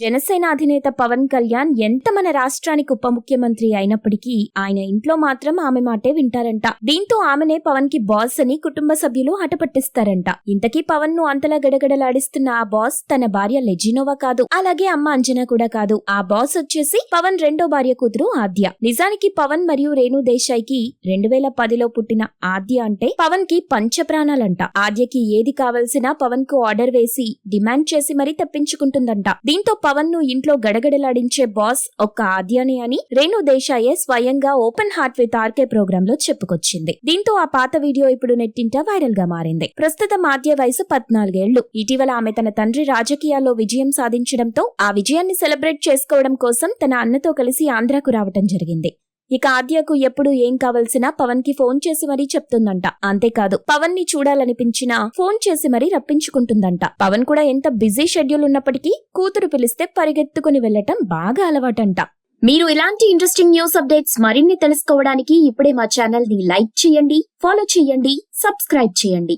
జనసేన అధినేత పవన్ కళ్యాణ్ ఎంత మన రాష్ట్రానికి ఉప ముఖ్యమంత్రి అయినప్పటికీ ఆయన ఇంట్లో మాత్రం ఆమె మాటే వింటారంట. దీంతో ఆమెనే పవన్ కి బాస్ అని కుటుంబ సభ్యులు హఠపట్టిస్తారంట. ఇంతకీ పవన్ ను అంతలా గడగడలాడిస్తున్న ఆ బాస్ తన భార్య లెజినోవా కాదు, అలాగే అమ్మ అంజనా కూడా కాదు. ఆ బాస్ వచ్చేసి పవన్ రెండో భార్య కూతురు ఆద్య. నిజానికి పవన్ మరియు రేణు దేశాయ్కి 2010లో పుట్టిన ఆద్య అంటే పవన్ కి పంచప్రాణాలంట. ఆద్యకి ఏది కావలసినా పవన్ కు ఆర్డర్ వేసి డిమాండ్ చేసి మరీ తెప్పించుకుంటుందంట. దీంతో పవన్ ను ఇంట్లో గడగడలాడించే బాస్ ఒక్క ఆద్యనే అని రేణు దేశాయే స్వయంగా open heart with RK programme లో చెప్పుకొచ్చింది. దీంతో ఆ పాత వీడియో ఇప్పుడు నెట్టింట వైరల్ గా మారింది. ప్రస్తుతం ఆద్య వయసు 14 ఏళ్లు. ఇటీవల ఆమె తన తండ్రి రాజకీయాల్లో విజయం సాధించడంతో ఆ విజయాన్ని సెలబ్రేట్ చేసుకోవడం కోసం తన అన్నతో కలిసి ఆంధ్రాకు రావటం జరిగింది. ఇక ఆద్యకు ఎప్పుడు ఏం కావలసినా పవన్ కి ఫోన్ చేసి మరీ చెప్తుందంట. అంతేకాదు పవన్ ని చూడాలనిపించినా ఫోన్ చేసి మరీ రప్పించుకుంటుందంట. పవన్ కూడా ఎంత బిజీ షెడ్యూల్ ఉన్నప్పటికీ కూతురు పిలిస్తే పరిగెత్తుకుని వెళ్లటం బాగా అలవాటంట. మీరు ఇలాంటి ఇంట్రెస్టింగ్ న్యూస్ అప్డేట్స్ మరిన్ని తెలుసుకోవడానికి ఇప్పుడే మా ఛానల్ ని లైక్ చేయండి, ఫాలో చేయండి, సబ్స్క్రైబ్ చేయండి.